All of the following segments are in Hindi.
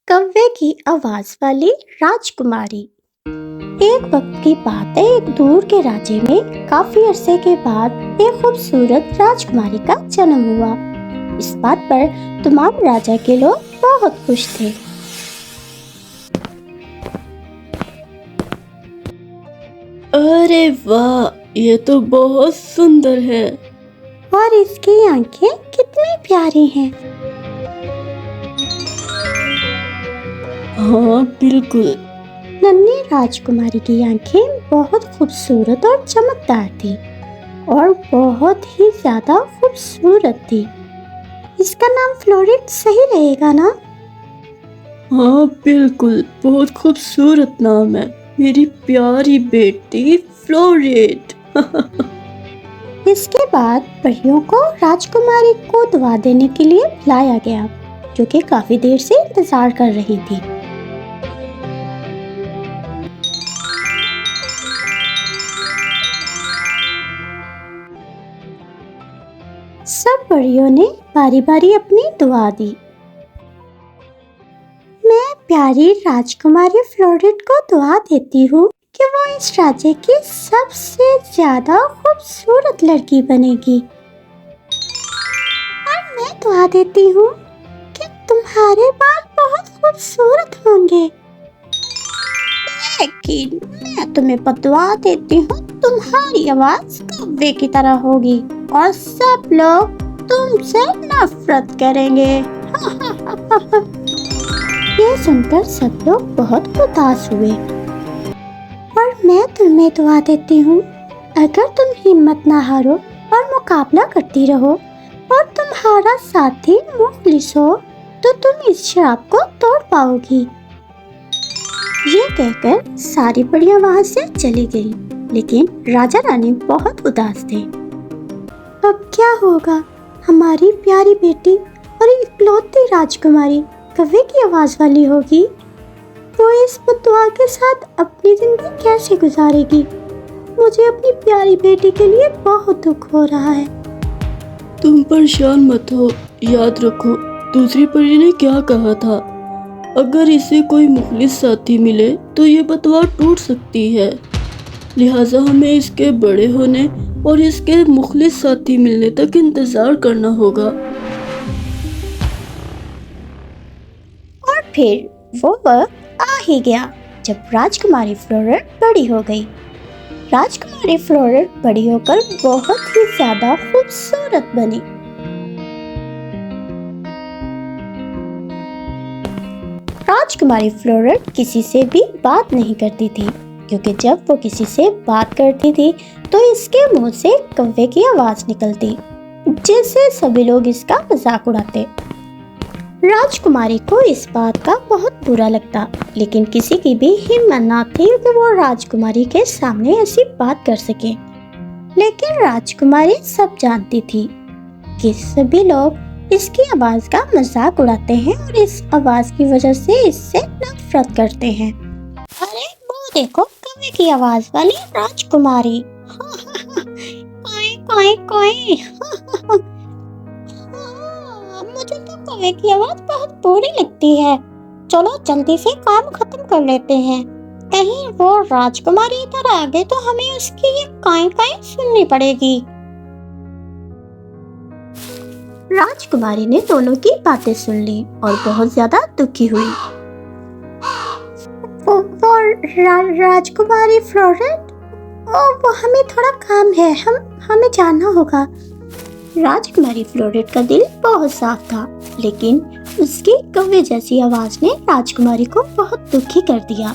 कौवे की आवाज वाली राजकुमारी। एक वक्त की बात है, एक दूर के राज्य में काफी अरसे के बाद एक खूबसूरत राजकुमारी का जन्म हुआ। इस बात पर तमाम राजा के लोग बहुत खुश थे। अरे वाह, ये तो बहुत सुंदर है। और इसकी आंखें कितनी प्यारी हैं। हाँ बिल्कुल। नन्ही राजकुमारी की आंखें बहुत खूबसूरत और चमकदार थी और बहुत ही ज्यादा खूबसूरत थी। इसका नाम फ्लोरिड सही रहेगा ना? हाँ बिल्कुल, बहुत खूबसूरत नाम है, मेरी प्यारी बेटी फ्लोरिड। इसके बाद परियों को राजकुमारी को दुआ देने के लिए बुलाया गया, जो कि काफी देर से इंतजार कर रही थी। सब परियों ने बारी बारी अपनी दुआ दी। मैं प्यारी राजकुमारी फ्लोरिड को दुआ देती हूँ कि वो इस राज्य की सबसे ज्यादा खूबसूरत लड़की बनेगी। और मैं दुआ देती हूँ कि तुम्हारे बाल बहुत खूबसूरत होंगे। लेकिन मैं तुम्हें बदुआ देती हूँ, तुम्हारी आवाज कौवे की तरह होगी और सब लोग तुमसे नफरत करेंगे। ये सुनकर सब लोग बहुत उदास हुए। और मैं तुम्हें दुआ देती हूँ, अगर तुम हिम्मत ना हारो और मुकाबला करती रहो और तुम्हारा साथी मुखलिस हो तो तुम इस शराब को तोड़ पाओगी। ये कहकर सारी परियां वहां से चली गई, लेकिन राजा रानी बहुत उदास थे। अब क्या होगा? हमारी प्यारी बेटी और इकलौती राजकुमारी कौवे की आवाज वाली होगी। वो इस बददुआ के साथ अपनी जिंदगी कैसे गुजारेगी? मुझे अपनी प्यारी बेटी के लिए बहुत दुख हो रहा है। तुम परेशान मत हो, याद रखो दूसरी परी ने क्या कहा था, अगर इसे कोई मुखलिस साथी मिले तो ये बददुआ टूट सकती है। लिहाजा हमें इसके बड़े होने और इसके मुखलिस साथी मिलने तक इंतजार करना होगा। और फिर वो वक्त आ ही गया जब राजकुमारी फ्लोरिड बड़ी हो गई। राजकुमारी फ्लोरिड बड़ी होकर बहुत ही ज्यादा खूबसूरत बनी। राजकुमारी फ्लोरिड किसी से भी बात नहीं करती थी, क्योंकि जब वो किसी से बात करती थी तो इसके मुंह से कौवे की आवाज निकलती, जिससे सभी लोग इसका मजाक उड़ाते। राजकुमारी को इस बात का बहुत बुरा लगता, लेकिन किसी की भी हिम्मत ना थी कि वो राजकुमारी के सामने ऐसी बात कर सके। लेकिन राजकुमारी सब जानती थी कि सभी लोग इसकी आवाज का मजाक उड़ाते हैं और इस आवाज की वजह से इससे नफरत करते हैं। अरे वो देखो, कौवे की आवाज वाली राजकुमारी। कोई कोई कोई। मुझे तो कौवे की आवाज बहुत बुरी लगती है। चलो जल्दी से काम खत्म कर लेते हैं, कहीं वो राजकुमारी इधर आ गई तो हमें उसकी ये काई काई सुननी पड़ेगी। राजकुमारी ने दोनों की बातें सुन ली और बहुत ज्यादा दुखी हुई। राजकुमारी फ्लोरिड, वो हमें थोड़ा काम है, हमें जाना होगा। राजकुमारी फ्लोरिड का दिल बहुत साफ था, लेकिन उसकी कौवे जैसी आवाज ने राजकुमारी को बहुत दुखी कर दिया।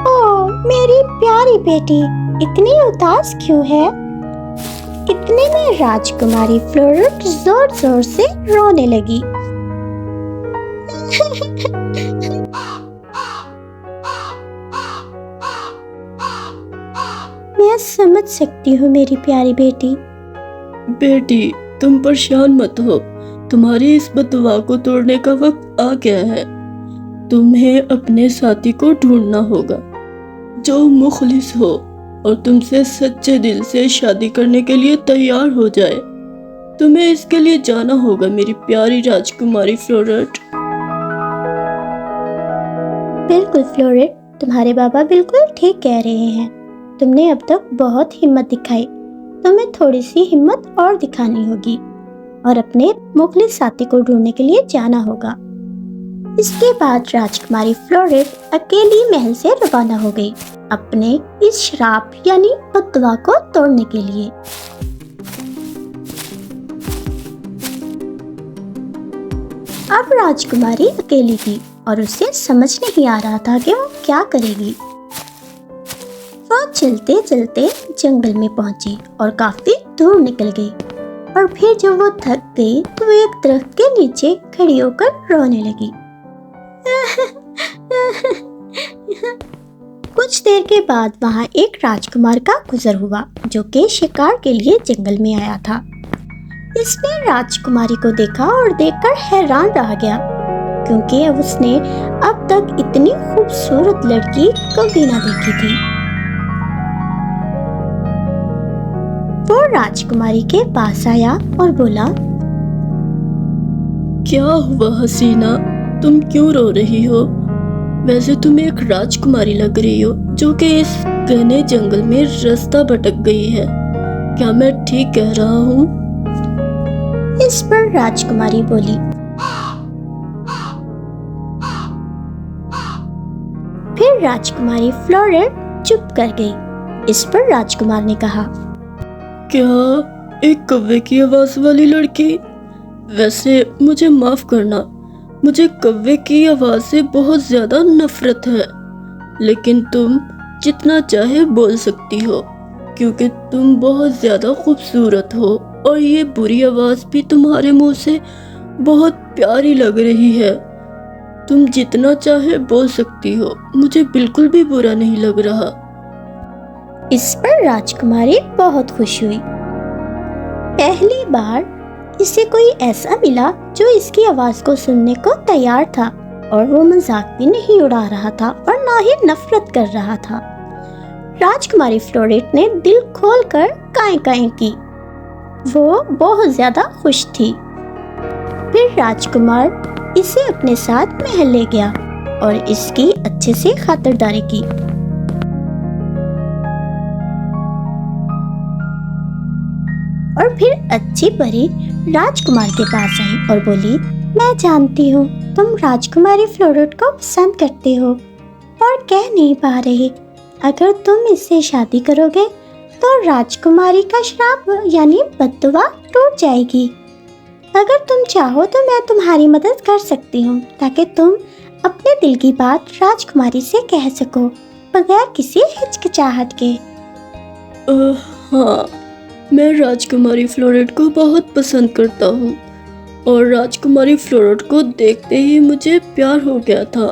ओ मेरी प्यारी बेटी, इतनी उदास क्यों है? इतने में राजकुमारी फ्लोरिड जोर जोर से रोने लगी। मैं समझ सकती हूँ मेरी प्यारी बेटी। बेटी तुम परेशान मत हो, तुम्हारी इस बददुआ को तोड़ने का वक्त आ गया है। तुम्हें अपने साथी को ढूंढना होगा। जो मुखलिस हो और तुमसे सच्चे दिल से शादी करने के लिए तैयार हो जाए। तुम्हें इसके लिए जाना होगा मेरी प्यारी राजकुमारी फ्लोरेट। बिल्कुल फ्लोरेट, तुम्हारे बाबा बिल्कुल ठीक कह रहे हैं। तुमने अब तक बहुत हिम्मत दिखाई, तुम्हें थोड़ी सी हिम्मत और दिखानी होगी और अपने मुखलिस साथी को ढूंढने के लिए जाना होगा। इसके बाद राजकुमारी फ्लोरेट अकेली महल से रवाना हो गई अपने इस श्राप यानी बददुआ को तोड़ने के लिए। अब राजकुमारी अकेली थी और उसे समझ नहीं आ रहा था कि वो क्या करेगी। वो चलते चलते जंगल में पहुंची और काफी दूर निकल गई और फिर जब वो थक गई तो वो एक दरख्त के नीचे खड़ी होकर रोने लगी। कुछ देर के बाद वहाँ एक राजकुमार का गुजर हुआ जो कि शिकार के लिए जंगल में आया था। इसने राजकुमारी को देखा और देखकर हैरान रह गया क्योंकि अब उसने अब तक इतनी खूबसूरत लड़की कभी ना देखी थी। वो राजकुमारी के पास आया और बोला, क्या हुआ हसीना, तुम क्यों रो रही हो? वैसे तुम एक राजकुमारी लग रही हो जो कि इस घने जंगल में रास्ता भटक गई है। क्या मैं ठीक कह रहा हूँ? इस पर राजकुमारी बोली। फिर राजकुमारी फ्लोरेट चुप कर गई। इस पर राजकुमार ने कहा, क्या एक कौवे की आवाज वाली लड़की? वैसे मुझे माफ करना, मुझे कौवे की आवाज से बहुत ज्यादा नफरत है, लेकिन तुम जितना चाहे बोल सकती हो क्योंकि तुम बहुत ज्यादा खूबसूरत हो और ये बुरी आवाज भी तुम्हारे मुंह से बहुत प्यारी लग रही है। तुम जितना चाहे बोल सकती हो, मुझे बिल्कुल भी बुरा नहीं लग रहा। इस पर राजकुमारी बहुत खुश हुई। पहली बार इसे कोई ऐसा मिला जो इसकी आवाज को सुनने को तैयार था और वो मजाक भी नहीं उड़ा रहा था और ना ही नफरत कर रहा था। राजकुमारी फ्लोरेट ने दिल खोलकर काएं काएं की। वो बहुत ज्यादा खुश थी। फिर राजकुमार इसे अपने साथ महल ले गया और इसकी अच्छे से खातिरदारी की। और फिर अच्छी परी राजकुमार के पास आई और बोली, मैं जानती हूँ तुम राजकुमारी फ्लोरेट को पसंद करते हो और कह नहीं पा रहे। अगर तुम इससे शादी करोगे तो राजकुमारी का श्राप यानी बददुआ टूट जाएगी। अगर तुम चाहो तो मैं तुम्हारी मदद कर सकती हूँ ताकि तुम अपने दिल की बात राजकुमारी से कह सको बगैर किसी हिचकिचाहट के। हाँ, मैं राजकुमारी फ्लोरेट को बहुत पसंद करता हूँ और राजकुमारी फ्लोरेट को देखते ही मुझे प्यार हो गया था।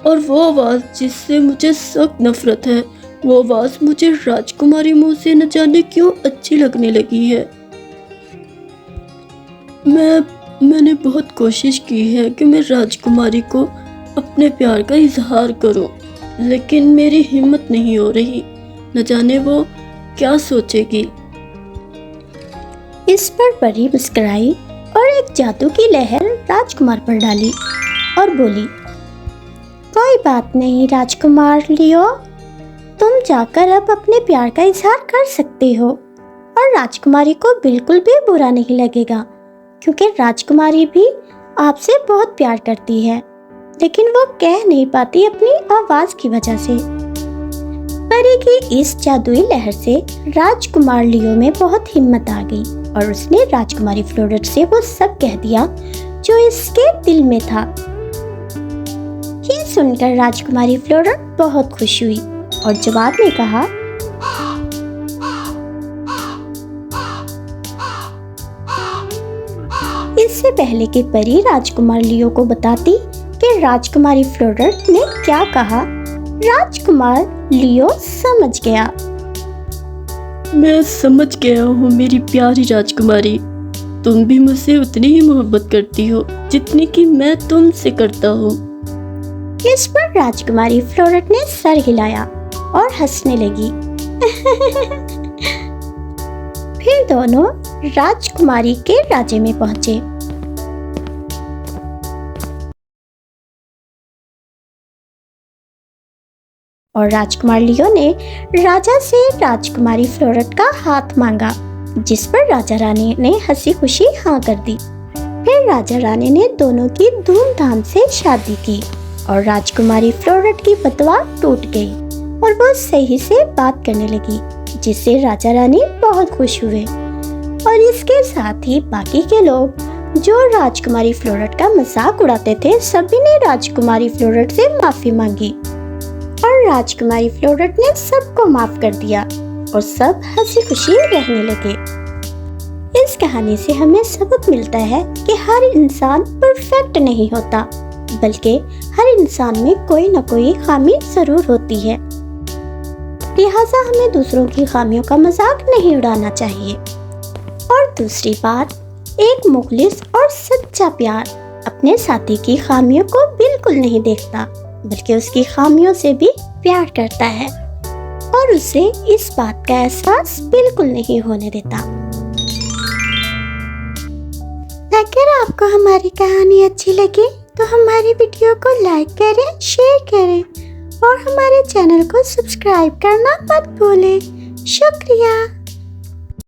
और वो आवाज़ जिससे मुझे सख्त नफरत है, वो आवाज़ मुझे राजकुमारी मुंह से न जाने क्यों अच्छी लगने लगी है। मैंने बहुत कोशिश की है कि मैं राजकुमारी को अपने प्यार का इजहार करूं, लेकिन मेरी हिम्मत नहीं हो रही। न जाने वो क्या सोचेगी। इस पर परी मुस्कुराई और एक जादू की लहर राजकुमार पर डाली और बोली, कोई बात नहीं राजकुमार लियो, तुम जाकर अब अपने प्यार का इजहार कर सकते हो और राजकुमारी को बिल्कुल भी बुरा नहीं लगेगा क्योंकि राजकुमारी भी आपसे बहुत प्यार करती है, लेकिन वो कह नहीं पाती अपनी आवाज की वजह से। परी की इस जादुई लहर से राजकुमार लियो में बहुत हिम्मत आ गई और उसने राजकुमारी फ्लोरेट से वो सब कह दिया जो इसके दिल में था। ये सुनकर राजकुमारी फ्लोरेट बहुत खुश हुई और जवाब में कहा, इससे पहले कि परी राजकुमार लियो को बताती कि राजकुमारी फ्लोरेट ने क्या कहा, राजकुमार लियो समझ गया। मैं समझ गया हूँ मेरी प्यारी राजकुमारी, तुम भी मुझसे उतनी ही मोहब्बत करती हो जितनी कि मैं तुमसे करता हूँ। इस पर राजकुमारी फ्लोरेट ने सर हिलाया और हंसने लगी। फिर दोनों राजकुमारी के राज्य में पहुंचे। और राजकुमार लियो ने राजा से राजकुमारी फ्लोरेट का हाथ मांगा, जिस पर राजा रानी ने हंसी खुशी हाँ कर दी। फिर राजा रानी ने दोनों की धूमधाम से शादी की और राजकुमारी फ्लोरेट की बतवा टूट गई और वो सही से बात करने लगी, जिससे राजा रानी बहुत खुश हुए। और इसके साथ ही बाकी के लोग जो राजकुमारी फ्लोरेट का मजाक उड़ाते थे, सभी ने राजकुमारी फ्लोरेट से माफी मांगी और राजकुमारी फ्लोरेट ने सबको माफ कर दिया और सब हंसी खुशी रहने लगे। इस कहानी से हमें सबक मिलता है कि हर इंसान परफेक्ट नहीं होता, बल्कि हर इंसान में कोई न कोई खामी जरूर होती है। लिहाजा हमें दूसरों की खामियों का मजाक नहीं उड़ाना चाहिए। और दूसरी बात, एक मुखलिस और सच्चा प्यार अपने साथी की खामियों को बिल्कुल नहीं देखता, बल्कि उसकी खामियों से भी प्यार करता है और उसे इस बात का एहसास बिल्कुल नहीं होने देता। अगर आपको हमारी कहानी अच्छी लगी तो हमारी वीडियो को लाइक करें, शेयर करें और हमारे चैनल को सब्सक्राइब करना मत भूलें। शुक्रिया।